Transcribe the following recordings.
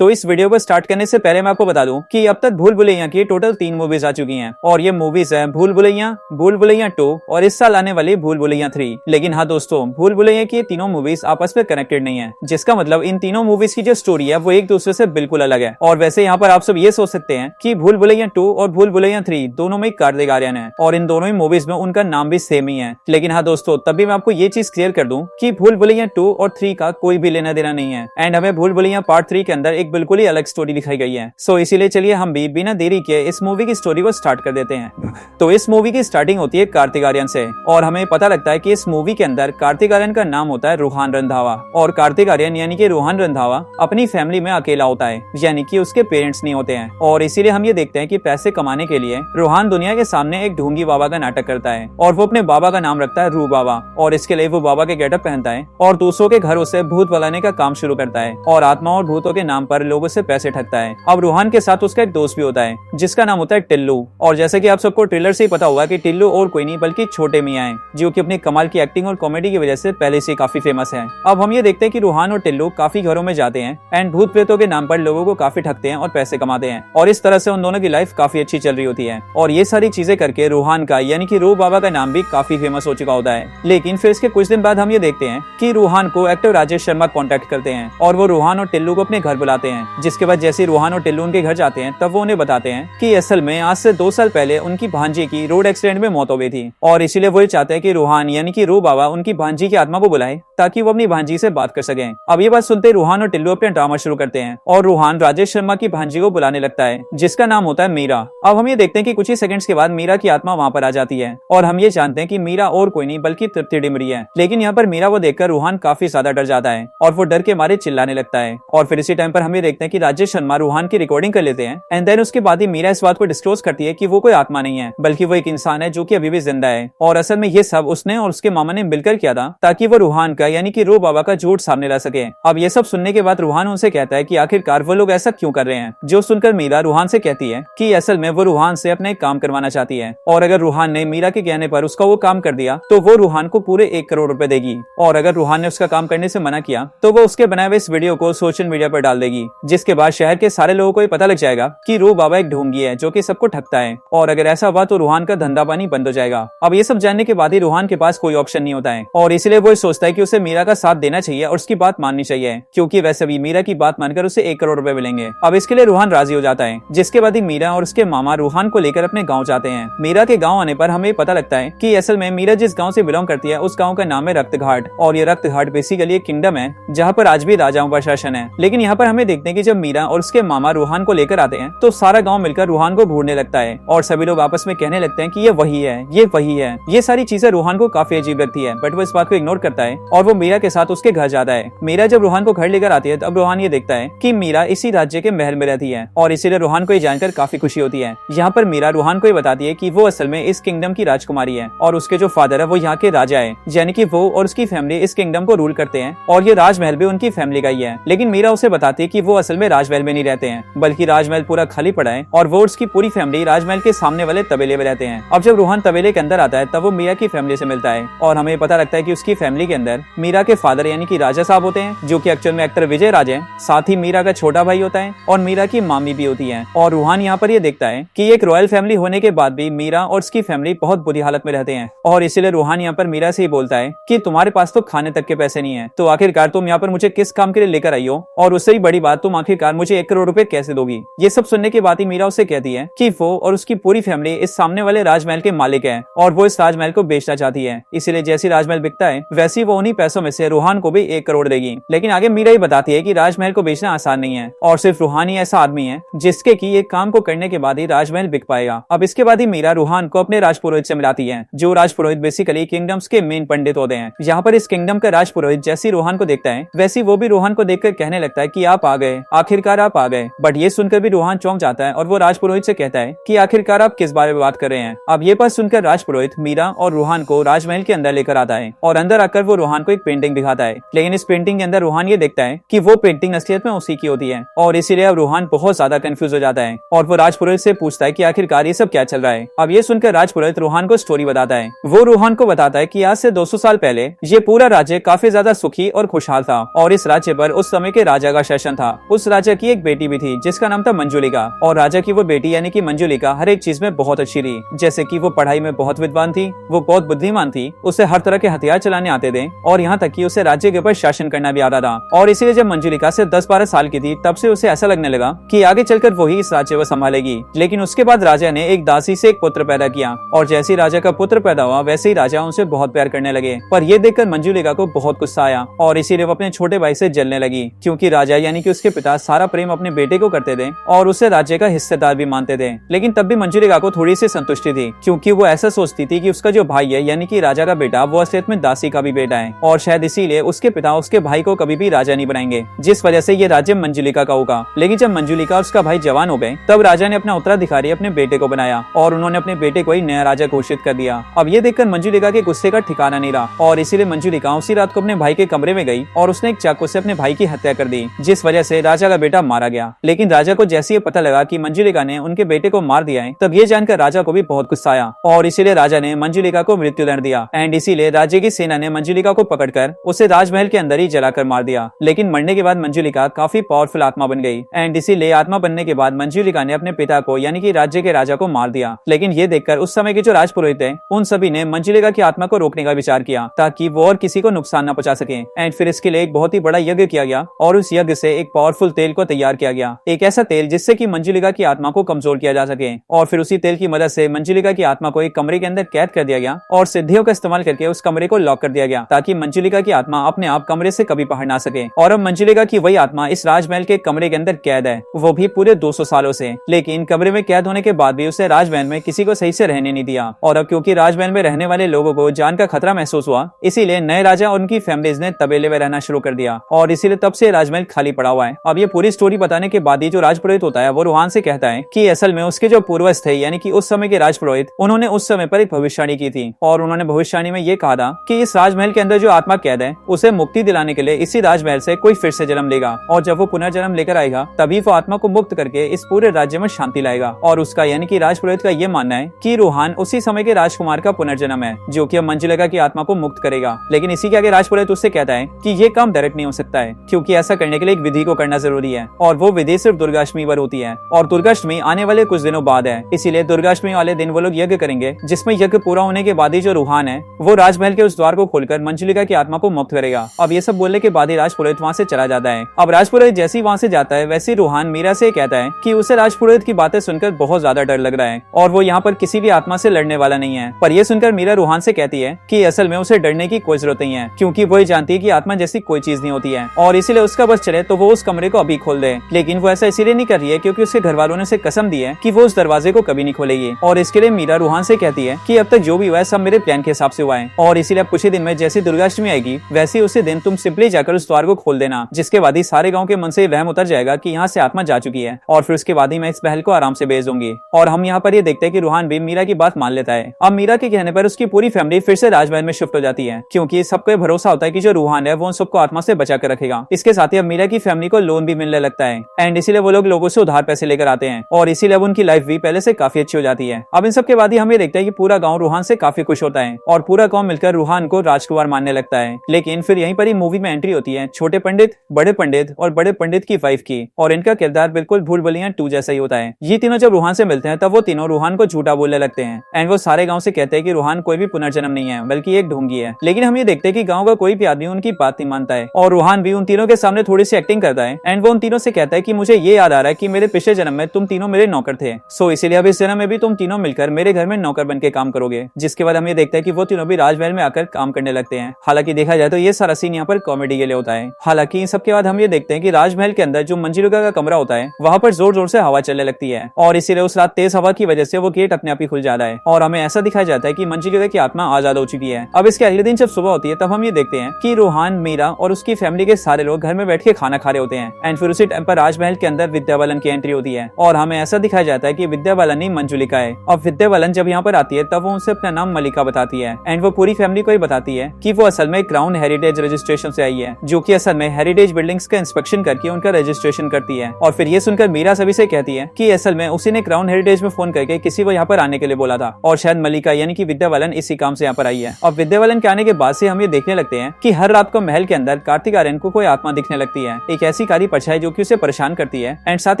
तो इस वीडियो को स्टार्ट करने से पहले मैं आपको बता दूं कि अब तक भूल भुलैया की टोटल 3 मूवीज आ चुकी हैं और ये मूवीज है भूल भुलैया 2 और इस साल आने वाली भूल भुलैया 3। लेकिन हाँ दोस्तों, भूल भुलैया की तीनों मूवीज आपस में कनेक्टेड नहीं है, जिसका मतलब इन तीनों मूवीज की जो स्टोरी है वो एक दूसरे से बिल्कुल अलग है। और वैसे यहाँ पर आप सब ये सोच सकते हैं कि भूल भुलैया 2 और भूल भुलैया 3 दोनों में कार्तिक आर्यन है और इन दोनों ही मूवीज में उनका नाम भी सेम ही है। लेकिन हाँ दोस्तों, तभी मैं आपको ये चीज क्लियर कर दूं कि भूल भुलैया 2 और 3 का कोई भी लेना देना नहीं है एंड हमें भूल भुलैया पार्ट 3 के अंदर एक बिल्कुल ही अलग स्टोरी दिखाई गई है। सो इसीलिए चलिए हम भी बिना देरी के इस मूवी की स्टोरी को स्टार्ट कर देते हैं। तो इस मूवी की स्टार्टिंग होती है कार्तिक आर्यन से और हमें पता लगता है कि इस मूवी के अंदर कार्तिक आर्यन का नाम होता है रूहान रंधावा और कार्तिक आर्यन यानी कि रूहान रंधावा अपनी फैमिली में अकेला होता है, यानी कि उसके पेरेंट्स नहीं होते हैं। और इसीलिए हम ये देखते हैं कि पैसे कमाने के लिए रूहान दुनिया के सामने एक ढोंगी बाबा का नाटक करता है और वो अपने बाबा का नाम रखता है रू बाबा और इसके लिए वो बाबा के गेटअप पहनता है और दूसरों के घरों से भूत भगाने का काम शुरू करता है और आत्मा और भूतों के नाम पर लोगों से पैसे ठगता है। अब रूहान के साथ उसका एक दोस्त भी होता है जिसका नाम होता है टिल्लू और जैसे कि आप सबको ट्रेलर से ही पता होगा कि टिल्लू और कोई नहीं बल्कि छोटे मियां हैं जो कि अपनी कमाल की एक्टिंग और कॉमेडी की वजह से पहले से काफी फेमस है। अब हम ये देखते हैं कि रूहान और टिल्लू काफी घरों में जाते हैं एंड भूत प्रेतों के नाम पर लोगों को काफी ठगते हैं और पैसे कमाते हैं और इस तरह से उन दोनों की लाइफ काफी अच्छी चल रही होती है। और ये सारी चीजें करके रूहान का यानी कि रू बाबा का नाम भी काफी फेमस हो चुका होता है। लेकिन फिर इसके कुछ दिन बाद हम ये देखते हैं कि रूहान को एक्टर राजेश शर्मा कॉन्टेक्ट करते हैं और वो रूहान और टिल्लू को अपने घर बुलाते हैं। जिसके बाद जैसे रूहान और टिल्लू उनके घर जाते हैं तब वो उन्हें बताते हैं कि असल में आज से 2 साल पहले उनकी भांजी की रोड एक्सीडेंट में मौत हो गई थी और इसीलिए वो चाहते हैं कि रूहान यानी कि रू बाबा उनकी भांजी की आत्मा को बुलाए ताकि वो अपनी भांजी से बात कर सके। अब ये बात सुनते रूहान और टिल्लू अपना ड्रामा शुरू करते हैं और रूहान राजेश शर्मा की भांजी को बुलाने लगता है जिसका नाम होता है मीरा। अब हम ये देखते हैं कि कुछ ही सेकंड्स के बाद मीरा की आत्मा वहाँ पर आ जाती है और हम ये जानते हैं कि मीरा और कोई नहीं बल्कि तृप्ति डिमरी है। लेकिन यहाँ पर मीरा को देखकर रूहान काफी ज्यादा डर जाता है और वो डर के मारे चिल्लाने लगता है। और फिर इसी टाइम पर हम ये देखते हैं कि राजेश शर्मा रूहान की रिकॉर्डिंग कर लेते हैं एंड देन उसके बाद ही मीरा इस बात को डिस्क्लोज करती है कि वो कोई आत्मा नहीं है बल्कि वो एक इंसान है जो कि अभी भी जिंदा है और असल में ये सब उसने और उसके मामा ने मिलकर किया था ताकि वो रूहान का यानी कि रू बाबा का झूठ सामने ला सके। अब ये सब सुनने के बाद रूहान उनसे कहता है कि आखिरकार वो लोग ऐसा क्यों कर रहे हैं। जो सुनकर मीरा रूहान से कहती है कि असल में वो रूहान से अपना एक काम करवाना चाहती है और अगर रूहान ने मीरा के कहने पर उसका वो काम कर दिया तो वो रूहान को पूरे 1 करोड़ रुपए देगी और अगर रूहान ने उसका काम करने से मना किया तो वो उसके बनाए हुए इस वीडियो को सोशल मीडिया पर डाल देगी, जिसके बाद शहर के सारे लोगों को पता लग जाएगा कि रू बाबा एक ढोंगी है जो कि सबको ठगता है और अगर ऐसा हुआ तो रूहान का धंधा पानी बंद हो जाएगा। अब ये सब जानने के बाद ही रूहान के पास कोई ऑप्शन नहीं होता है और इसलिए वो सोचता है कि उसे मीरा का साथ देना चाहिए और उसकी बात माननी चाहिए क्योंकि वैसे भी मीरा की बात मानकर उसे 1 करोड़ रुपए मिलेंगे। अब इसके लिए रूहान राजी हो जाता है, जिसके बाद ही मीरा और उसके मामा रूहान को लेकर अपने गाँव जाते हैं। मीरा के गाँव आने पर हमें पता लगता है कि असल में मीरा जिस गाँव से बिलोंग करती है उस गाँव का नाम है रक्तघाट और ये रक्तघाट बेसिकली एक किंगडम है जहाँ पर आज भी राजाओं का शासन है। लेकिन यहाँ पर हमें देखते हैं कि जब मीरा और उसके मामा रूहान को लेकर आते हैं तो सारा गाँव मिलकर रूहान को ढूंढने लगता है और सभी लोग आपस में कहने लगते हैं कि ये वही है, ये वही है। ये सारी चीजें रूहान को काफी अजीब लगती है बट वो इस बात को इग्नोर करता है और वो मीरा के साथ उसके घर जाता है। मीरा जब रूहान को घर लेकर आती है तब रूहान ये देखता है कि मीरा इसी राज्य के महल में रहती है और इसीलिए रूहान को ये जानकर काफी खुशी होती है। यहाँ पर मीरा रूहान को ये बताती है कि वो असल में इस किंगडम की राजकुमारी है और उसके जो फादर है वो यहाँ के राजा है, यानी कि वो और उसकी फैमिली इस किंगडम को रूल करते हैं और ये राजमहल भी उनकी फैमिली का ही है। लेकिन मीरा उसे बताती है कि वो असल में राजमहल में नहीं रहते हैं बल्कि राजमहल पूरा खाली पड़ा है और वो उसकी पूरी फैमिली राजमहल के सामने वाले तबेले में रहते हैं। अब जब रूहान तबेले के अंदर आता है तब वो मीरा की फैमिली से मिलता है और हमें पता लगता है कि उसकी फैमिली के अंदर मीरा के फादर यानी कि राजा साहब होते हैं जो कि एक्चुअल में एक्टर विजय राज है, साथ ही मीरा का छोटा भाई होता है और मीरा की मामी भी होती है। और रूहान यहाँ पर ये देखता है कि एक रॉयल फैमिली होने के बाद भी मीरा और उसकी फैमिली बहुत बुरी हालत में रहते हैं और इसीलिए रूहान यहाँ पर मीरा से ही बोलता है कि तुम्हारे पास तो खाने तक के पैसे नहीं है तो आखिरकार तुम यहाँ पर मुझे किस काम के लिए लेकर आई हो और उससे ही बड़ी बात तुम आखिरकार मुझे 1 करोड़ रुपए कैसे दोगी। ये सब सुनने के बाद ही मीरा उसे कहती है कि वो और उसकी पूरी फैमिली इस सामने वाले राजमहल के मालिक है और वो इस राजमहल को बेचना चाहती है, इसीलिए जैसे राजमहल बिकता है वैसे वो उन्हीं पैसों में से रूहान को भी 1 करोड़ देगी। लेकिन आगे मीरा ही बताती है कि राजमहल को बेचना आसान नहीं है और सिर्फ रूहान ही ऐसा आदमी है जिसके की एक काम को करने के बाद ही राजमहल बिक पाएगा। अब इसके बाद ही मीरा रूहान को अपने राजपुरोहित से मिलाती है जो राजपुरोहित बेसिकली किंगडम्स के मेन पंडित होते हैं। यहाँ पर इस किंगडम का राजपुरोहित जैसी रूहान को देखता है वैसी वो भी रूहान को देखकर कहने लगता है कि आप आ गए, आखिरकार आप आ गए। बट ये सुनकर भी रूहान चौंक जाता है और वो राजपुरोहित से कहता है कि आखिरकार आप किस बारे में बात कर रहे हैं। अब ये बात सुनकर राजपुरोहित मीरा और रूहान को राजमहल के अंदर लेकर आता है और अंदर आकर वो रूहान को एक पेंटिंग दिखाता है। लेकिन इस पेंटिंग के अंदर रूहान ये देखता है कि वो पेंटिंग असलियत में उसी की होती है और इसीलिए अब रूहान बहुत ज्यादा कंफ्यूज हो जाता है और वो राजपुरोहित से पूछता है कि आखिरकार ये सब क्या चल रहा है। अब ये सुनकर राजपुरोहित रूहान को स्टोरी बताता है। वो रूहान को बताता है कि आज से 200 साल पहले ये पूरा राज्य काफी ज्यादा सुखी और खुशहाल था और इस राज्य पर उस समय के राजा का शासन था उस राजा की एक बेटी भी थी जिसका नाम था मंजुलिका। और राजा की वो बेटी यानी कि मंजुलिका हर एक चीज में बहुत अच्छी रही, जैसे कि वो पढ़ाई में बहुत विद्वान थी, वो बहुत बुद्धिमान थी, उसे हर तरह के हथियार चलाने आते थे और यहाँ तक कि उसे राज्य के ऊपर शासन करना भी आता था। और इसीलिए जब मंजुलिका सिर्फ 10-12 साल की थी तब से उसे ऐसा लगने लगा कि आगे चलकर वही इस राज्य को संभालेगी। लेकिन उसके बाद राजा ने एक दासी से एक पुत्र पैदा किया और जैसे ही राजा का पुत्र पैदा हुआ वैसे ही राजा उनसे बहुत प्यार करने लगे। पर ये देखकर मंजुलिका को बहुत गुस्सा आया और इसीलिए वो अपने छोटे भाई से जलने लगी, क्योंकि राजा यानी कि उसके पिता सारा प्रेम अपने बेटे को करते थे और उसे राज्य का हिस्सेदार भी मानते थे। लेकिन तब भी मंजुलिका को थोड़ी सी संतुष्टि थी, क्योंकि वो ऐसा सोचती थी कि उसका जो भाई है यानी कि राजा का बेटा वो असलियत में दासी का भी बेटा है और शायद इसीलिए उसके पिता उसके भाई को कभी भी राजा नहीं बनाएंगे, जिस वजह से ये राज्य मंजुलिका का होगा। लेकिन जब मंजुलिका और उसका भाई जवान हो गए तब राजा ने अपना उत्तराधिकारी अपने बेटे को बनाया और उन्होंने अपने बेटे को ही नया राजा घोषित कर दिया। अब ये देखकर मंजुलिका के गुस्से का ठिकाना नहीं रहा और इसीलिए मंजुलिका उसी रात को अपने भाई के कमरे में गई और उसने एक चाकू से अपने भाई की हत्या कर दी, जिस वजह से राजा का बेटा मारा गया। लेकिन राजा को जैसे ये पता लगा कि मंजुलिका ने उनके बेटे को मार दिया है तब ये जानकर राजा को भी बहुत गुस्सा आया और इसीलिए राजा ने मंजुलिका को मृत्युदंड दिया। एंड इसीलिए राज्य की सेना ने मंजुलिका को पकड़कर उसे राजमहल के अंदर ही जलाकर मार दिया। लेकिन मरने के बाद मंजुलिका काफी पावरफुल आत्मा बन गई एंड इसीलिए आत्मा बनने के बाद मंजुलिका ने अपने पिता को यानी कि राज्य के राजा को मार दिया। लेकिन ये देखकर उस समय के जो राजपुरोहित थे उन सभी ने मंजुलिका की आत्मा को रोकने का विचार किया ताकि वो और किसी को नुकसान न पहुंचा सके। एंड फिर इसके लिए एक बहुत ही बड़ा यज्ञ किया गया और उस यज्ञ से एक पावरफुल तेल को तैयार किया गया, एक ऐसा तेल जिससे कि मंजुलिका की आत्मा को कमजोर किया जा सके। और फिर उसी तेल की मदद से मंजुलिका की आत्मा को एक कमरे के अंदर कैद कर दिया गया और सिद्धियों का इस्तेमाल करके उस कमरे को लॉक कर दिया गया ताकि मंजुलिका की आत्मा अपने आप कमरे से कभी बाहर ना सके। और अब मंजुलिका की वही आत्मा इस राजमहल के कमरे के अंदर कैद है, वो भी पूरे 200 सालों से। लेकिन कमरे में कैद होने के बाद भी उसे राजमहल में किसी को सही से रहने नहीं दिया। और अब क्योंकि राजमहल में रहने वाले लोगों को जान का खतरा महसूस हुआ, इसीलिए नए राजा और उनकी फैमिलीज ने तबेले में रहना शुरू कर दिया और इसीलिए तब से राजमहल खाली पड़ा हुआ है। अब ये पूरी स्टोरी बताने के बाद ही जो राजपुरोहित होता है वो रूहान से कहता है कि असल में उसके जो पूर्वज थे यानी कि उस समय के राजपुरोहित, उन्होंने उस समय पर एक भविष्यवाणी की थी और उन्होंने भविष्यवाणी में ये कहा था कि इस राजमहल के अंदर जो आत्मा कैद है उसे मुक्ति दिलाने के लिए इसी राजमहल से कोई फिर से जन्म लेगा और जब वो पुनर्जन्म लेकर आएगा तभी वो आत्मा को मुक्त करके इस पूरे राज्य में शांति लाएगा। और उसका यानी कि राजपुरोहित का ये मानना है कि रूहान उसी समय के राजकुमार का पुनर्जन्म है जो कि अब मंजुलिका की आत्मा को मुक्त करेगा। लेकिन इसी के आगे राजपुरोहित उससे कहता है कि ये काम डायरेक्ट नहीं हो सकता है, क्योंकि ऐसा करने के लिए एक विधि को करना जरूरी है और वो विधि सिर्फ दुर्गाष्टमी पर होती है और दुर्गाष्टमी आने वाले कुछ दिनों बाद है। इसीलिए दुर्गाष्टमी वाले दिन वो लोग यज्ञ करेंगे जिसमें यज्ञ पूरा होने के बाद ही जो रूहान है वो राजमहल के उस द्वार को खोलकर मंजुलिका की आत्मा को मुक्त करेगा। अब ये सब बोलने के बाद ही राजपुरोहित वहाँ से चला जाता है। अब राजपुरोहित जैसे ही वहाँ से जाता है वैसे रूहान मीरा से कहता है कि उसे राजपुरोहित की बातें सुनकर बहुत ज्यादा डर लग रहा है और वो यहाँ पर किसी भी आत्मा से लड़ने वाला नहीं है। पर यह सुनकर मीरा रूहान से कहती है कि असल में उसे डरने की कोई जरूरत नहीं है, क्योंकि वो जानती है कि आत्मा जैसी कोई चीज नहीं होती है और इसीलिए उसका बस चले तो वो उस कमरे को अभी खोल दे। लेकिन वो ऐसा इसीलिए नहीं कर रही है क्योंकि उसके घर वालों ने उसे कसम दी है कि वो उस दरवाजे को कभी नहीं खोलेगी और इसके लिए मीरा रूहान से कहती है कि अब तक जो भी हुआ है सब मेरे प्लान के हिसाब से हुआ है और इसीलिए अब कुछ ही दिन में जैसी दुर्गाष्टमी आएगी वैसे उसी दिन तुम सिंपली जाकर उस द्वार को खोल देना, जिसके बाद ही सारे गाँव के मन से वहम उतर जाएगा कि यहाँ से आत्मा जा चुकी है और फिर उसके बाद ही मैं इस बहल को आराम से भेज दूंगी। और हम यहाँ पर ये देखते हैं कि रूहान भी मीरा की बात मान लेता है। अब मीरा के कहने पर उसकी पूरी फैमिली फिर से राजमहल में शिफ्ट हो जाती है, क्योंकि सबको भरोसा होता है कि जो रूहान है वो उन सबको आत्मा से बचा कर रखेगा। इसके साथ ही अब मीरा की फैमिली को लोन भी मिलने लगता है एंड इसीलिए वो लोग लोगों से उधार पैसे लेकर आते हैं और इसीलिए अब उनकी लाइफ भी पहले से काफी अच्छी हो जाती है। अब इन सब के बाद ही हम ये देखते हैं कि पूरा गाँव रूहान से काफी खुश होता है और पूरा गाँव मिलकर रूहान को राजकुमार मानने लगता है। लेकिन फिर यहीं पर ही मूवी में एंट्री होती है छोटे पंडित, बड़े पंडित और बड़े पंडित की वाइफ की, और इनका किरदार बिल्कुल भूल भुलैया 2 जैसा ही होता है। ये तीनों जब रूहान से मिलते हैं तब वो तीनों रूहान को झूठा बोलने लगते हैं एंड वो सारे गांव से कहते हैं कि रूहान कोई भी पुनर्जन्म नहीं है बल्कि एक ढोंगी है। लेकिन हम ये देखते हैं कि गांव का कोई भी आदमी उनकी बात नहीं मानता है और रूहान भी उन तीनों के सामने थोड़ी सी एक्टिंग करता है एंड वो उन तीनों से कहता है कि मुझे ये याद आ रहा है कि मेरे पिछले जन्म में तुम तीनों मेरे नौकर थे, सो इसीलिए अब इस जन्म में भी तुम तीनों मिलकर मेरे घर में नौकर बन के काम करोगे। जिसके बाद हम ये देखते हैं कि वो तीनों भी राजमहल में आकर काम करने लगते हैं। हालांकि देखा जाए तो ये सारा सीन यहाँ पर कॉमेडी के लिए होता है। हालांकि इन सब के बाद हम ये देखते हैं कि राजमहल के अंदर जो मंजुलिका का कमरा होता है वहाँ पर जोर जोर से हवा चलने लगती है और इसीलिए उस रात तेज हवा की वजह से वो गेट अपने आप ही खुल जाता है और हमें ऐसा दिखाया जाता है कि मंजुलिका की आत्मा आजाद हो चुकी है। अब इसके अगले दिन जब सुबह होती है तब हम ये देखते हैं कि रूहान, मीरा और उसकी फैमिली के सारे लोग घर में बैठ के खाना खा रहे होते हैं एंड फिर उसी टाइम पर राजमहल के अंदर विद्या बालन की एंट्री होती है और हमें ऐसा दिखाया जाता है कि विद्या बालन ही मंजुलिका है। अब विद्या बालन जब यहाँ पर आती है तब वो उनसे अपना नाम मलिका बताती है एंड वो पूरी फैमिली को ही बताती है कि वो असल में क्राउन हेरिटेज रजिस्ट्रेशन से आई है, जो कि असल में हेरिटेज बिल्डिंग्स का इंस्पेक्शन करके उनका रजिस्ट्रेशन करती है। और फिर ये सुनकर मीरा सभी से कहती है कि असल में उसी ने क्राउन हेरिटेज में फोन करके किसी को यहाँ पर आने के लिए बोला था और शायद मलिका यानी कि विद्या बालन इसी काम से यहाँ पर आई है। अब विद्या बालन के आने के बाद से हम ये देखने लगते हैं कि हर रात को महल के अंदर कार्तिक आर्यन को कोई आत्मा दिखने लगती है, एक ऐसी ऐसी कारी परछाई जो कि उसे परेशान करती है एंड साथ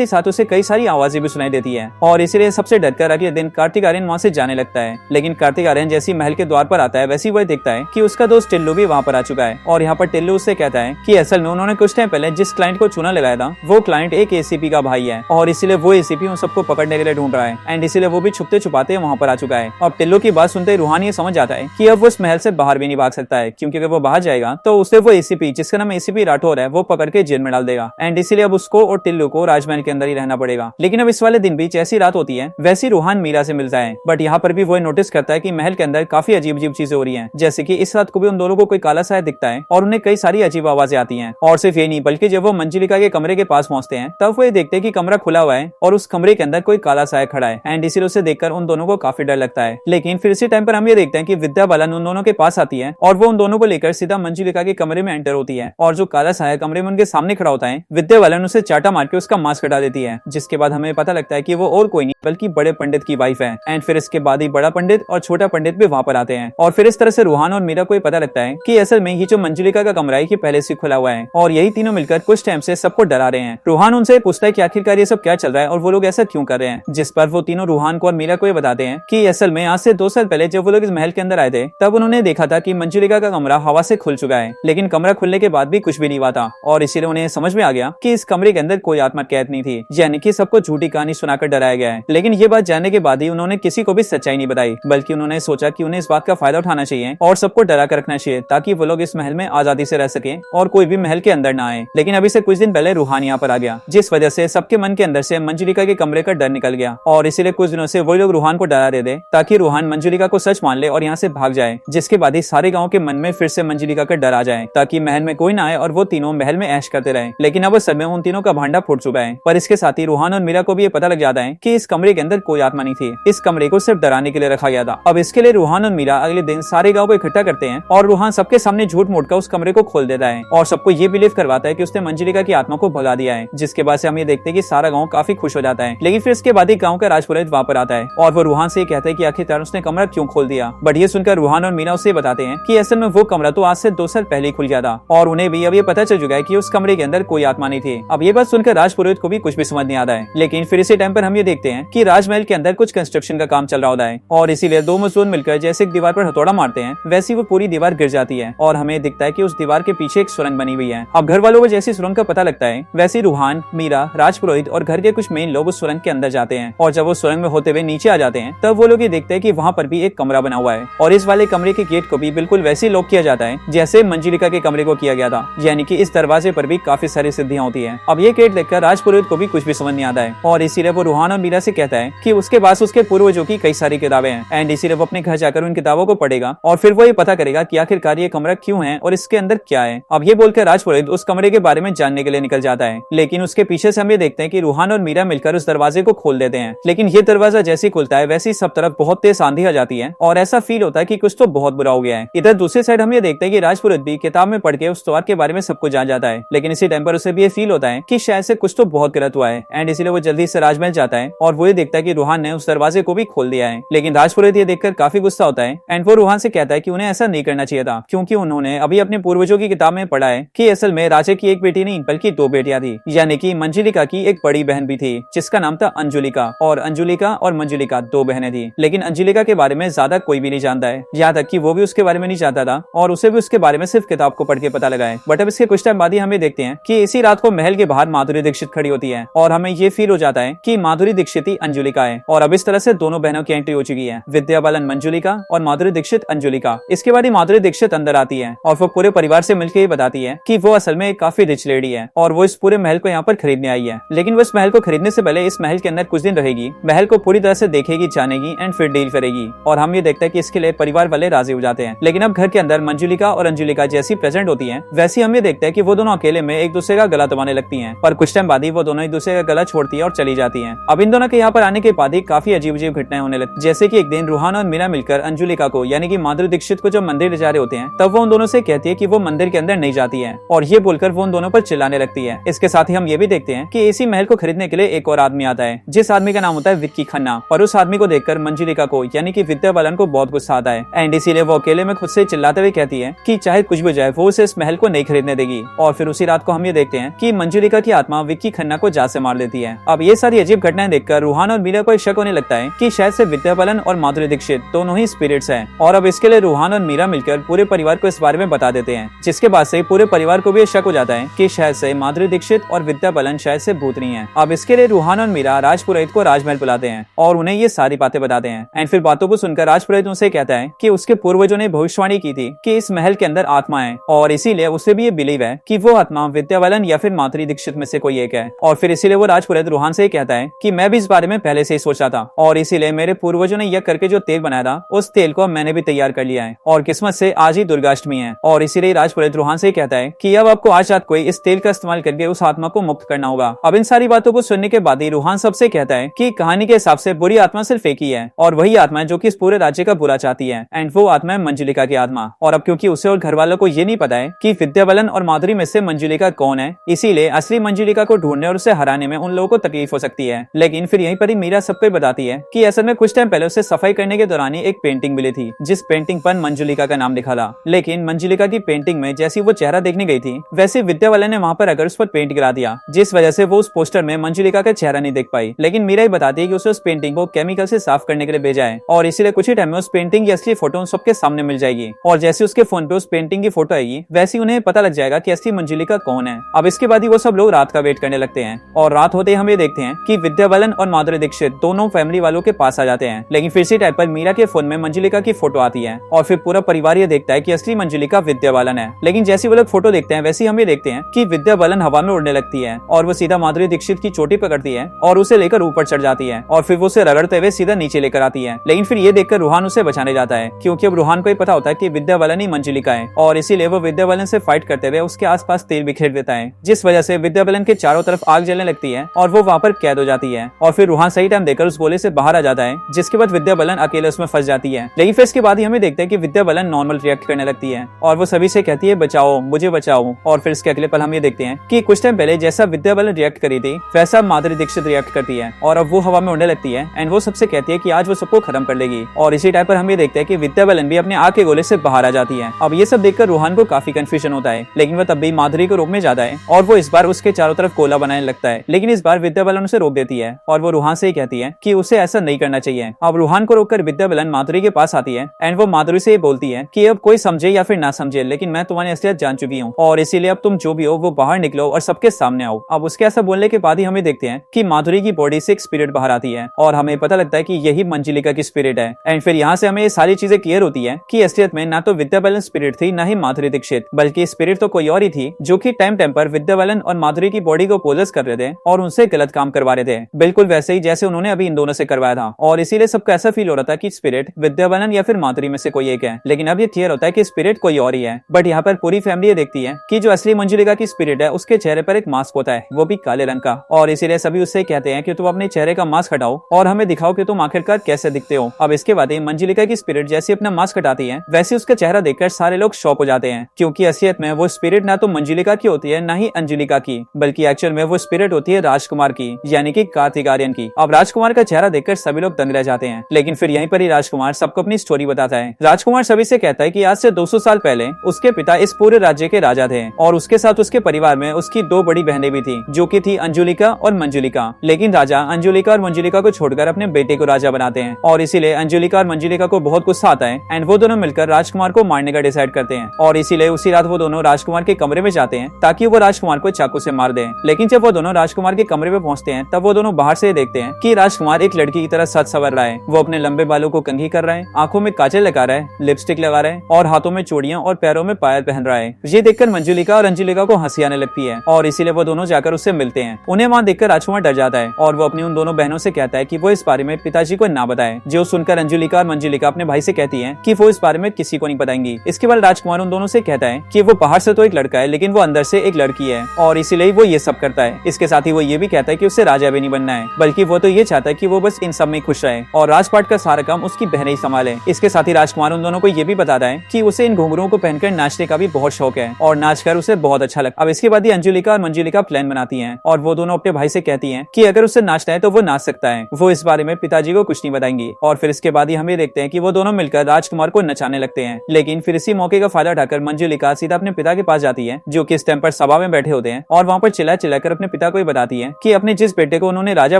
ही साथ उसे कई सारी आवाजें भी सुनाई देती है और इसीलिए सबसे डरकर अगले दिन कार्तिक आर्यन वहाँ से जाने लगता है। लेकिन कार्तिक आर्यन जैसी महल के द्वार पर आता है वैसी वह देखता है कि उसका दोस्त टिल्लू भी वहाँ पर आ चुका है और यहाँ पर टिल्लू उससे कहता है कि असल में उन्होंने कुछ टाइम पहले जिस क्लाइंट को चूना लगाया था वो क्लाइंट एक एसीपी का भाई है और इसीलिए वो एसीपी उन सबको पकड़ने के लिए ढूंढ रहा है एंड इसीलिए वो भी छुपते छुपाते वहाँ पर आ चुका है। अब टिल्लू की बात सुनते रूहान ये समझ जाता है कि अब वो उस महल से बाहर भी नहीं भाग सकता है, क्योंकि अगर वो बाहर जाएगा तो उसे वो एसीपी जिसका नाम एसीपी राठौर है वो पकड़ के जेल में डाल देगा एंड इसीलिए अब उसको और टिल्लू को राजमहल के अंदर ही रहना पड़ेगा। लेकिन अब इस वाले दिन भी जैसी रात होती है वैसी रूहान मीरा से मिलता है, बट यहाँ पर भी वो नोटिस करता है कि महल के अंदर काफी अजीब अजीब चीजें हो रही हैं, जैसे कि इस रात को भी उन दोनों को कोई काला साया दिखता है और उन्हें कई सारी अजीब आवाजें आती हैं। और सिर्फ ये नहीं बल्कि जब वो मंजिलिका के कमरे के पास पहुंचते हैं तब वो ये देखते हैं कि कमरा खुला हुआ है और उस कमरे के अंदर कोई काला साया खड़ा है एंड इसीलिए उसे देखकर उन दोनों को काफी डर लगता है। लेकिन फिर इसी टाइम पर हम ये देखते हैं कि विद्या बालन उन दोनों के पास आती है और वो उन दोनों को लेकर सीधा मंजिलिका के कमरे में एंटर होती है और जो काला साया कमरे में उनके सामने खड़ा होता है विद्या बालन उसे चाटा मार के उसका मास्क हटा देती है, जिसके बाद हमें पता लगता है कि वो और कोई नहीं बल्कि बड़े पंडित की वाइफ है। एंड फिर इसके बाद ही बड़ा पंडित और छोटा पंडित भी वहाँ पर आते हैं और फिर इस तरह से रूहान और मीरा को पता लगता है कि असल में ये जो मंजिलिका का कमरा है कि पहले से खुला हुआ है और यही तीनों मिलकर कुछ टाइम से सबको डरा रहे हैं। रूहान उनसे पूछता है कि आखिरकार ये सब क्या चल रहा है और वो लोग ऐसा क्यों कर रहे हैं, जिस पर वो तीनों रूहान को और मीरा को ये बताते हैं कि असल में आज से 2 साल पहले जब वो लोग इस महल के अंदर आए थे तब उन्होंने देखा था कि मंजिलिका का कमरा हवा से खुल चुका है, लेकिन कमरा खुलने के बाद भी कुछ भी नहीं हुआ था और इसीलिए उन्हें समझ में आ गया कि इस कमरे के अंदर कोई आत्मा कैद नहीं थी, यानी कि सबको झूठी कहानी सुनाकर डराया गया है। लेकिन ये बात जानने के बाद ही उन्होंने किसी को भी सच्चाई नहीं बताई, बल्कि उन्होंने सोचा कि उन्हें इस बात का फायदा उठाना चाहिए और सबको डरा कर रखना चाहिए ताकि वो लोग इस महल में आजादी से रह सके और कोई भी महल के अंदर ना आए। लेकिन अभी से कुछ दिन पहले रूहान यहाँ पर आ गया, जिस वजह से सबके मन के अंदर से मंजिलिका के कमरे का डर निकल गया और इसीलिए कुछ दिनों से वही लोग रूहान को डरा दे ताकि रूहान मंजिलिका को सच मान ले और यहाँ से भाग जाए, जिसके बाद ही सारे गाँव के मन में फिर से मंजिलिका का डर आ जाए ताकि महल में कोई ना आए और वो तीनों महल में ऐश करते रहे। लेकिन अब असल में उन तीनों का भांडा फूट चुका है, पर इसके साथ ही रूहान और मीरा को भी ये पता लग जाता है कि इस कमरे के अंदर कोई आत्मा नहीं थी, इस कमरे को सिर्फ डराने के लिए रखा गया था। अब इसके लिए रूहान और मीरा अगले दिन सारे गाँव को इकट्ठा करते हैं और रूहान सबके सामने झूठ मूठ कर उस कमरे को खोल देता है और सबको ये बिलीव करवाता है कि उसने मंजिलिका की आत्मा को भगा दिया है, जिसके बाद से हम ये देखते हैं कि सारा गाँव काफी खुश हो जाता है। लेकिन फिर इसके बाद ही गाँव का राजपुरोहित वहाँ पर आता है और वो रूहान से कहता है कि आखिरकार उसने कमरा क्यों खोल दिया, बट ये सुनकर रूहान और मीरा उसे बताते हैं कि असल में वो कमरा तो आज से 2 साल पहले ही खुल गया था और उन्हें भी अब ये पता चल चुका है कि उस कमरे के अंदर कोई आत्मा नहीं थी। अब ये बात सुनकर राजपुरोहित को भी कुछ भी समझ नहीं आता है। लेकिन फिर इसी टाइम पर हम ये देखते हैं कि राजमहल के अंदर कुछ कंस्ट्रक्शन का काम चल रहा होता है और इसीलिए 2 मजदूर मिलकर जैसे एक दीवार पर हथौड़ा मारते हैं वैसी वो पूरी दीवार गिर जाती है और हमें दिखता है कि उस दीवार के पीछे एक सुरंग बनी हुई है। अब घर वालों को जैसी सुरंग का पता लगता है वैसे रूहान, मीरा, राजपुरोहित और घर के कुछ मेन लोग उस सुरंग के अंदर जाते हैं और जब वो सुरंग में होते हुए नीचे आ जाते हैं तब वो लोग ये देखते हैं कि वहाँ पर भी एक कमरा बना हुआ है और इस वाले कमरे के गेट को भी बिल्कुल वैसे लॉक किया जाता है जैसे मंजिलिका के कमरे को किया गया था, यानी कि इस दरवाजे पर भी काफी सारी सिद्धियां होती है। अब ये गेट देखकर राजपुरोहित को भी कुछ भी समझ नहीं आता है और इसीलिए वो रूहान और मीरा से कहता है कि उसके पास उसके पूर्वजों की कई सारी किताबें हैं एंड इसीलिए वो अपने घर जाकर उन किताबों को पढ़ेगा और फिर वो ये पता करेगा कि आखिरकार ये कमरा क्यों है और इसके अंदर क्या है। अब ये बोलकर राजपुरोहित उस कमरे के बारे में जानने के लिए निकल जाता है, लेकिन उसके पीछे से हम ये देखते हैं कि रूहान और मीरा मिलकर उस दरवाजे को खोल देते हैं। लेकिन ये दरवाजा जैसे खुलता है वैसे ही सब तरफ बहुत तेज आंधी आ जाती है और ऐसा फील होता है कि कुछ तो बहुत बुरा हो गया है। इधर दूसरी साइड हम ये देखते हैं कि राजपुरोहित भी किताब में पढ़ के उस द्वार के बारे में सब कुछ जान जाता है, लेकिन इसी टाइम पर उसे भी ये फील होता है कि शायद से कुछ तो बहुत गलत हुआ है एंड इसीलिए वो जल्दी से राजमहल जाता है और वो ये देखता है कि रूहान ने उस दरवाजे को भी खोल दिया है। लेकिन राजपुरोहित ये देखकर काफी गुस्सा होता है एंड वो रूहान से कहता है कि उन्हें ऐसा नहीं करना चाहिए था, क्योंकि उन्होंने अभी अपने पूर्वजों की किताब में पढ़ा है कि असल में राजे की एक बेटी नहीं बल्कि 2 बेटियां थी, यानी कि मंजिलिका की एक बड़ी बहन भी थी जिसका नाम था अंजुलिका और अंजुलिका और मंजुलिका 2 बहनें थी। लेकिन अंजुलिका के बारे में ज्यादा कोई भी नहीं जानता है, यहाँ तक कि वो भी उसके बारे में नहीं जानता था और उसे भी उसके बारे में सिर्फ किताब को पढ़ के पता लगा है। बट अब इसके कुछ टाइम बाद ही हमें देखते हैं कि इसी रात को महल के बाहर माधुरी दीक्षित खड़ी होती है और हमें ये फील हो जाता है कि माधुरी दीक्षित ही अंजुलिका है और अब इस तरह से दोनों बहनों की एंट्री हो चुकी है, विद्या बालन मंजुलिका और माधुरी दीक्षित अंजुलिका। इसके बाद ही माधुरी दीक्षित अंदर आती है और वो पूरे परिवार से मिलकर बताती है कि वो असल में एक काफी रिच लेडी है और वो इस पूरे महल को यहाँ पर खरीदने आई है। लेकिन वो इस महल को खरीदने से पहले इस महल के अंदर कुछ दिन रहेगी, महल को पूरी तरह से देखेगी, जानेगी एंड फिर डील करेगी और हम ये देखते हैं कि इसके लिए परिवार वाले राजी हो जाते हैं। लेकिन अब घर के अंदर मंजुलिका और अंजुलिका जैसी प्रेजेंट होती है वैसी हम ये देखते हैं कि वो दोनों अकेले में एक दूसरे का गला दबाने लगती हैं, पर कुछ टाइम बाद ही वो दोनों एक दूसरे का गला छोड़ती है और चली जाती हैं। अब इन दोनों के यहाँ पर आने के बाद ही काफी अजीब अजीब घटनाएं होने लगती, जैसे कि एक दिन रूहान और मीरा मिलकर अंजुलिका को यानी कि माधुरी दीक्षित को जब मंदिर ले जा रहे होते हैं तब वो उन दोनों से कहती है कि वो मंदिर के अंदर नहीं जाती है और ये बोलकर वो उन दोनों पर चिल्लाने लगती है। इसके साथ ही हम ये भी देखते हैं कि इसी महल को खरीदने के लिए एक और आदमी आता है जिस आदमी का नाम होता है विक्की खन्ना और उस आदमी को देखकर मंजुलिका को यानी कि विद्या बालन को बहुत गुस्सा आता है एंड इसीलिए वो अकेले में खुद से चिल्लाते हुए कहती है कि चाहे कुछ भी जाए वो उसे इस महल को नहीं खरीदने देगी। और फिर उसी रात को हम ये देखते हैं कि मंजुलिका की आत्मा विक्की खन्ना को जान से मार देती है। अब ये सारी अजीब घटनाएं देखकर रूहान और मीरा को शक होने लगता है कि शायद से विद्या बालन और माधुरी दीक्षित दोनों ही स्पिरिट्स हैं। और अब इसके लिए रूहान और मीरा मिलकर पूरे परिवार को इस बारे में बता देते हैं, जिसके बाद से पूरे परिवार को भी शक हो जाता है कि शायद से माधुरी दीक्षित और विद्या बालन शायद से भूतनी है। अब इसके लिए रूहान और मीरा राजपुरोहित को राजमहल बुलाते हैं और उन्हें ये सारी बातें बताते हैं। एंड फिर बातों को सुनकर राजपुरोहित उनसे कहता है कि उसके पूर्वजों ने भविष्यवाणी की थी कि इस महल के अंदर आत्मा है और इसीलिए उसे भी ये बिलीव है कि वो आत्मा विद्या बालन या फिर माधुरी दीक्षित में से कोई एक है। और फिर इसीलिए वो राजपुरोहित रूहान से कहता है कि मैं भी इस बारे में पहले से ही सोचा था और इसीलिए मेरे पूर्वजों ने यज्ञ करके जो तेल बनाया था उस तेल को मैंने भी तैयार कर लिया है और किस्मत से आज ही दुर्गाष्टमी है। और इसीलिए राजपुरोहित रूहान से कहता है कि अब आपको आज रात को इस तेल का इस्तेमाल करके उस आत्मा को मुक्त करना होगा। अब इन सारी बातों को सुनने के बाद ही रूहान सबसे कहता है कि कहानी के हिसाब से बुरी आत्मा सिर्फ एक ही है और वही आत्मा है जो कि इस पूरे राज्य का बुरा चाहती है। एंड वो आत्मा है मंजुलिका की आत्मा। और अब क्योंकि उसे और घर वालों को ये नहीं पता है कि विद्या बालन और माधुरी में से मंजुलिका कौन है, इसीलिए असली मंजुलिका को ढूंढने और उसे हराने में उन लोगों को तकलीफ हो सकती है। लेकिन फिर यहीं पर ही मीरा सबको बताती है कि असल में कुछ टाइम पहले उसे सफाई करने के दौरान ही एक पेंटिंग मिली थी जिस पेंटिंग पर मंजुलिका का नाम लिखा था। लेकिन मंजुलिका की पेंटिंग में जैसी वो चेहरा देखने गई थी वैसे विद्या बालन ने वहाँ पर अगर उस पर पेंट गिरा दिया, जिस वजह से वो उस पोस्टर में मंजुलिका का चेहरा नहीं देख पाई। लेकिन मीरा ही बताती है कि उसे उस पेंटिंग को केमिकल से साफ करने के लिए भेजा है और इसीलिए कुछ ही टाइम में उस पेंटिंग की असली फोटो सबके सामने मिल जाएगी और जैसे उसके फोन पे उस पेंटिंग की फोटो आएगी वैसे उन्हें पता लग जाएगा कि असली मंजुलिका कौन है। अब इसके बाद ही वो सब लोग रात का वेट करने लगते हैं और रात होते ही हम ये देखते हैं कि विद्या बालन और माधुरी दीक्षित दोनों फैमिली वालों के पास आ जाते हैं। लेकिन फिर से टाइम पर मीरा के फोन में मंजुलिका की फोटो आती है और फिर पूरा परिवार ये देखता है कि असली मंजुलिका विद्या बालन है। लेकिन जैसे वो लोग फोटो देखते हैं वैसे हम ये देखते हैं कि विद्या बालन हवा में उड़ने लगती है और वो सीधा माधुरी दीक्षित की चोटी पकड़ती है और उसे लेकर ऊपर चढ़ जाती है और फिर वो उसे रगड़ते हुए सीधा नीचे लेकर आती है। लेकिन फिर ये देखकर रूहान उसे बचाने जाता है क्योंकि अब रूहान को ही पता होता है कि विद्या बालन ही मंजुलिका है और इसीलिए वो विद्या बालन से फाइट करते हुए उसके आसपास तेल बिखेर देता है, जिस वजह से विद्या बालन के चारों तरफ आग जलने लगती है और वो वहाँ पर कैद हो जाती है। और फिर रूहान सही टाइम देकर उस गोले से बाहर आ जाता है, जिसके बाद विद्या बालन अकेले उसमें फंस जाती है। लेकिन फिर इसके बाद ही हमें देखते हैं कि विद्या बालन नॉर्मल रिएक्ट करने लगती है और वो सभी से कहती है बचाओ मुझे बचाओ। और फिर इसके अगले पल हम ये देखते हैं कि कुछ टाइम पहले जैसा विद्या बालन रिएक्ट करी थी वैसा माधुरी दीक्षित रिएक्ट करती है और अब वो हवा में उड़ने लगती है एंड वो सबसे कहती है कि आज वो सबको खत्म कर लेगी। और इसी टाइम पर हम ये देखते हैं कि विद्या बालन भी अपने आग के गोले से बाहर आ जाती है। अब ये सब देखकर रूहान को काफी कंफ्यूजन होता है, लेकिन वह तब भी माधुरी को रोकने जाता है और वो इस बार उसके चारों तरफ गोला बनाने लगता है। लेकिन इस बार विद्या बालन उसे रोक देती है और वो रूहान से ही कहती है कि उसे ऐसा नहीं करना चाहिए। अब रूहान को रोककर विद्या बालन माधुरी के पास आती है एंड वो माधुरी से बोलती है कि अब कोई समझे या फिर ना समझे, लेकिन मैं तुम्हारी असलियत जान चुकी हूँ और इसीलिए अब तुम जो भी हो वो बाहर निकलो और सबके सामने आओ। अब उसके ऐसा बोलने के बाद ही हमें देखते हैं कि माधुरी की बॉडी से एक स्पिरिट बाहर आती है और हमें पता लगता है कि यही मंजुलिका की स्पिरिट है। एंड फिर यहाँ से हमें ये सारी चीजें क्लियर होती है कि असलियत में ना तो विद्या बालन स्पिरिट थी ना ही माधुरी दीक्षित, बल्कि स्पिरिट तो कोई और ही थी जो कि टाइम टाइम पर विद्या बालन और माधुरी की बॉडी को पोजेस कर रहे थे और उनसे गलत काम करवा रहे थे, बिल्कुल वैसे ही जैसे उन्होंने अभी इन दोनों से करवाया था। और इसीलिए सबको ऐसा फील हो रहा था कि स्पिरिट विद्या बालन या फिर माधुरी में से कोई एक है। लेकिन अब ये क्लियर होता है कि स्पिरिट कोई और ही है। बट यहाँ पर पूरी फैमिली ये देखती है कि जो असली मंजुलिका की स्पिरिट है उसके चेहरे पर एक मास्क होता है, वो भी काले रंग का। और इसीलिए सभी उससे कहते हैं कि तुम अपने चेहरे का मास्क हटाओ और हमें दिखाओ कि तुम आखिरकार कैसे दिखते हो। अब इसके बाद मंजुलिका की स्पिरिट जैसे अपना मास्क हटाती है वैसे उसका चेहरा देखकर सारे लोग शॉक हो जाते हैं, क्योंकि असलियत में वो स्पिरिट ना तो मंजुलिका की होती है ना ही अंजुलिका की, बल्कि एक्चुअल में वो स्पिरिट होती है राजकुमार की, यानी कि कार्तिक आर्यन की। अब राजकुमार का चेहरा देखकर सभी लोग दंग रह जाते हैं। लेकिन फिर यहीं पर ही राजकुमार सबको अपनी स्टोरी बताता है। राजकुमार सभी से कहता है कि आज से 200 साल पहले उसके पिता इस पूरे राज्य के राजा थे और उसके साथ उसके परिवार में उसकी 2 बड़ी बहनें भी थी जो कि थी अंजुलिका और मंजुलिका। लेकिन राजा अंजुलिका और मंजुलिका को छोड़कर अपने बेटे को राजा बनाते हैं और इसीलिए अंजुलिका और मंजुलिका को बहुत गुस्सा आता है एंड वो दोनों मिलकर राजकुमार को मारने का डिसाइड करते हैं। और इसीलिए उसी रात वो दोनों राजकुमार के कमरे में जाते हैं ताकि वो राजकुमार को चाकू से मार दे। लेकिन जब वो दोनों राजकुमार के कमरे में पहुंचते हैं तब वो दोनों बाहर से देखते हैं कि राजकुमार एक लड़की की तरह सज संवर रहा है। वो अपने लंबे बालों को कंघी कर रहा है, आंखों में काजल लगा रहा है, लिपस्टिक लगा रहा है और हाथों में चूड़ियां और पैरों में पायल पहन रहा है। ये देखकर मंजुलिका और अंजुलिका को हंसी आने लगती है और इसीलिए वो दोनों जाकर उससे मिलते हैं। उन्हें वहाँ देखकर राजकुमार डर जाता है और वो अपनी उन दोनों बहनों से कहता है कि वो इस बारे में पिताजी को ना बताए। जो सुनकर अंजुलिका और मंजुलिका अपने भाई से कहती है कि वो इस बारे में किसी को नहीं बताएंगी। इसके बाद राजकुमार उन दोनों से कहता है कि वो बाहर से तो एक लड़का है लेकिन वो अंदर से एक लड़की है और इसीलिए वो ये सब करता है। इसके साथ ही वो ये भी कहता है कि उसे राजा भी नहीं बनना है, बल्कि वो तो ये चाहता है कि वो बस इन सब में खुश रहे और राजपाट का सारा काम उसकी बहनें ही संभाले। इसके साथ ही राजकुमार उन दोनों को ये भी बताता है कि उसे इन घुंघरुओं को पहनकर नाचने का भी बहुत शौक है और नाचकर उसे बहुत अच्छा लगता है। अब इसके बाद ही अंजुलिका और मंजुलिका प्लान बनाती हैं और वो दोनों अपने भाई से कहती हैं कि अगर उसे नाचना है तो वो नाच सकता है। वो इस बारे में पिताजी को कुछ नहीं बताएंगी। और फिर इसके बाद ही हमें देखते हैं कि वो दोनों मिलकर राजकुमार को नचाने लगते हैं। लेकिन फिर इसी मौके का फायदा उठाकर मंजुलिका सीधा अपने पिता के पास जाती है जो कि इस टाइम पर पर सभा में बैठे होते हैं और वहाँ पर चिल्ला चिल्लाकर अपने पिता को ही बताती है कि अपने जिस बेटे को उन्होंने राजा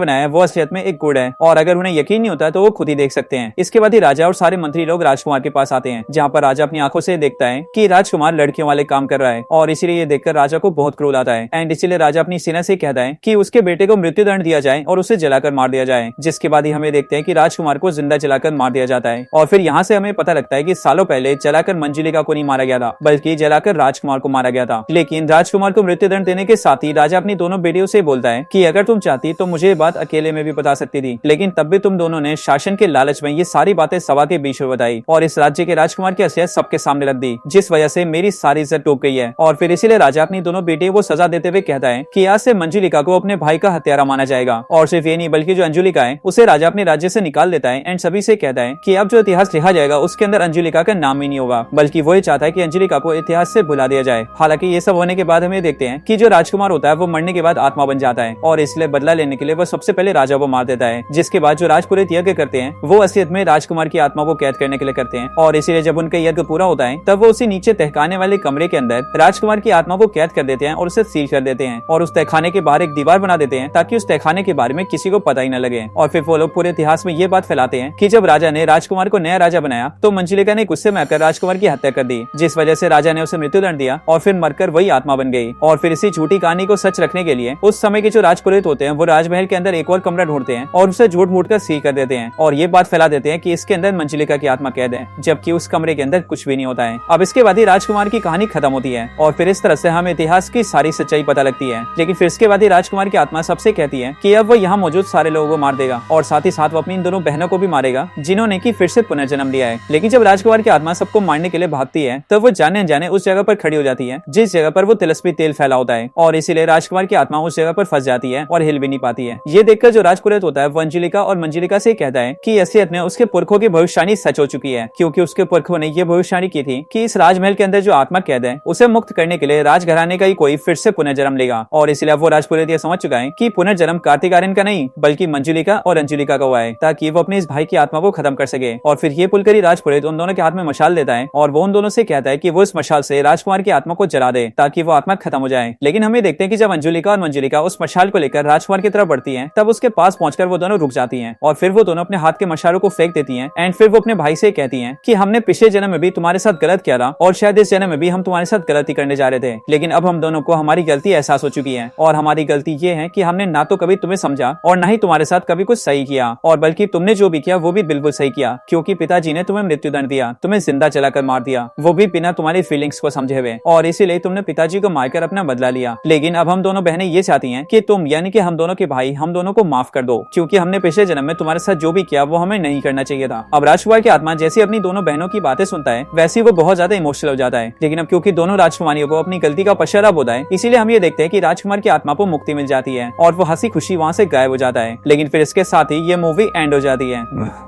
बनाया है वो असलियत में एक गुड़ है, और अगर उन्हें यकीन नहीं होता तो वो खुद ही देख सकते हैं। इसके बाद ही राजा और सारे मंत्री लोग राजकुमार के पास आते हैं, जहाँ पर राजा अपनी आंखों से देखता है कि राजकुमार लड़कियों वाले काम कर रहा है, और इसीलिए ये देखकर राजा को बहुत क्रोध आता है। एंड इसीलिए राजा अपनी सेना से कहता है कि उसके बेटे को मृत्युदंड दिया जाए और उसे जलाकर मार दिया जाए। जिसके बाद ही हमें देखते हैं कि राजकुमार को जिंदा जलाकर मार दिया जाता है। और फिर यहाँ से हमें पता लगता है कि सालों पहले जलाकर मंजुलिका को नहीं मारा गया था, बल्कि जलाकर राजकुमार को मारा गया था। लेकिन राजकुमार को मृत्युदंड देने के साथ ही राजा अपनी दोनों बेटियों से बोलता है कि अगर तुम चाहती तो मुझे ये बात अकेले में भी बता सकती थी, लेकिन तब भी तुम दोनों ने शासन के लालच में ये सारी बातें सभा के बीच में बताई और इस राज्य के राजकुमार की असलियत सबके सामने रख दी, जिस वजह से मेरी सारी इज्जत डूब गई है। और फिर इसीलिए राजा अपनी दोनों बेटियों को सजा देते हुए कहता है कि आज से मंजुलिका को अपने भाई का हत्यारा माना जाएगा। और सिर्फ ये नहीं बल्कि जो अंजुलिका है उसे राजा अपने राज्य से निकाल देता है एंड सभी से कहता है कि अब जो इतिहास लिखा जाएगा उसके अंदर अंजुलिका का नाम ही नहीं होगा, बल्कि वो चाहता है कि अंजुलिका को इतिहास से भुला दिया जाए। हालांकि ये सब होने के बाद हमें देखते हैं कि जो राजकुमार होता है वो मरने के बाद आत्मा बन जाता है, और इसलिए बदला लेने के लिए वो सबसे पहले राजा को मार देता है। जिसके बाद जो राजपुरोहित यज्ञ करते हैं वो असलियत में राजकुमार की आत्मा को कैद करने के लिए करते हैं, और इसीलिए जब उनका यज्ञ पूरा होता है तब वो उसी नीचे तहखाने वाले कमरे के अंदर राजकुमार की आत्मा को कैद कर देते हैं और उसे सील कर देते हैं, और उस तहखाने के बाहर एक दीवार बना देते हैं ताकि उस तहखाने के बारे में किसी को पता ही न लगे। और फिर वो लोग पूरे इतिहास में ये बात फैलाते हैं कि जब राजा ने राजकुमार को नया राजा बनाया तो मंजुलिका ने गुस्से में आकर राजकुमार की हत्या कर दी, जिस वजह से राजा ने उसे मृत्युदंड दिया और फिर मरकर वही आत्मा बन गई। और फिर इसी झूठी कहानी को सच रखने के लिए उस समय के जो राजपुरोहित होते हैं वो राजमहल के अंदर एक और कमरा ढूंढते हैं और उसे झूठ मूठ कर सील कर देते हैं, और ये बात फैला देते हैं कि इसके अंदर मंजुलिका की आत्मा कैद है, जबकि उस कमरे के अंदर कुछ भी नहीं होता है। अब इसके बाद ही राजकुमार की कहानी खत्म होती है, और फिर इस तरह से हमें इतिहास की सारी सच्चाई पता लगती है। लेकिन फिर इसके बाद ही राजकुमार की आत्मा सबसे कहती है कि अब वो यहाँ मौजूद सारे लोगों को मार देगा, और साथ ही साथ वो अपनी इन दोनों बहनों को भी मारेगा जिन्होंने की फिर से पुनर्जन्म लिया है। लेकिन जब राजकुमार की आत्मा सबको मारने के लिए भागती है तब वो जाने अनजाने उस जगह पर खड़ी हो जाती है जिस जगह पर वो तिलस्मी तेल फैला होता है, और इसीलिए राजकुमार की आत्मा उस जगह पर फंस जाती है और हिल भी नहीं पाती है। ये देखकर जो राजपुरोहित होता है वो अंजुलिका और मंजुलिका से कहता है कि असलियत में उसके पुरखों की भविष्यवाणी सच हो चुकी है, क्योंकि उसके पुरखों ने ये भविष्यवाणी की थी कि इस राजमहल के अंदर जो आत्मा कैद है उसे मुक्त करने के लिए राजघराने का ही कोई फिर से पुनर्जन्म लेगा। और इसलिए वो राजपुरोहित ये समझ चुका है कि पुनर्जन्म कार्तिक आर्यन का नहीं बल्कि मंजुलिका और अंजुलिका का हुआ है, ताकि वो अपने इस भाई की आत्मा को खत्म कर सके। और फिर ये पुलकर ही राजपुरोहित उन दोनों के हाथ में मशाल देता है और वो उन दोनों से कहता है कि वो इस मशाल से राजकुमार की आत्मा को जला दे ताकि वो आत्मा खत्म हो जाए। लेकिन हमें देखते हैं कि जब अंजुलिका और मंजुलिका उस मशाल को लेकर राजकुमार की तरफ बढ़ती हैं तब उसके पास पहुंचकर वो दोनों रुक जाती हैं, और फिर वो दोनों अपने हाथ के मशालों को फेंक देती हैं। एंड फिर वो अपने भाई से कहती हैं कि हमने पिछले जन्म में भी तुम्हारे साथ गलत किया था और शायद इस जन्म में भी हम तुम्हारे साथ गलती करने जा रहे थे, लेकिन अब हम दोनों को हमारी गलती एहसास हो चुकी है, और हमारी गलती ये है कि हमने ना तो कभी तुम्हें समझा और ना ही तुम्हारे साथ कभी कुछ सही किया, और बल्कि तुमने जो भी किया वो भी बिल्कुल सही किया, क्योंकि पिताजी ने तुम्हें मृत्युदंड दिया, तुम्हें जिंदा जलाकर मार दिया, वो भी बिना तुम्हारी फीलिंग्स को समझे हुए, और इसीलिए तुमने पिताजी को मारकर अपना बदला लिया। लेकिन अब हम दोनों बहनें ये चाहती हैं कि तुम यानी कि हम दोनों के भाई हम दोनों को माफ कर दो, क्योंकि हमने पिछले जन्म में तुम्हारे साथ जो भी किया वो हमें नहीं करना चाहिए था। अब राजकुमार की आत्मा जैसी अपनी दोनों बहनों की बातें सुनता है वैसे वो बहुत ज्यादा इमोशनल हो जाता है। लेकिन अब क्योंकि दोनों राजकुमारियों को अपनी गलती का पश्चाताप होता है, इसीलिए हम ये देखते हैं कि राजकुमार की आत्मा को मुक्ति मिल जाती है और वो हंसी खुशी वहाँ से गायब हो जाता है। लेकिन फिर इसके साथ ही ये मूवी एंड हो जाती है।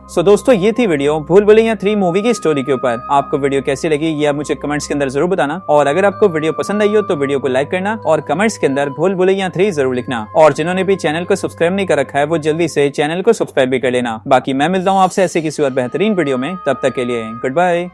सो दोस्तों ये थी वीडियो भूल भुलैया 3 मूवी की स्टोरी के ऊपर। आपको वीडियो कैसी लगी ये आप मुझे कमेंट्स के अंदर जरूर बताना, और अगर आपको वीडियो पसंद आई हो तो वीडियो को लाइक करना और कमेंट्स के अंदर भूल भुलैया 3 जरूर लिखना, और जिन्होंने भी चैनल को सब्सक्राइब नहीं कर रखा है वो जल्दी से चैनल को सब्सक्राइब भी कर लेना। बाकी मैं मिलता हूँ आपसे ऐसे किसी और बेहतरीन वीडियो में, तब तक के लिए गुड बाय।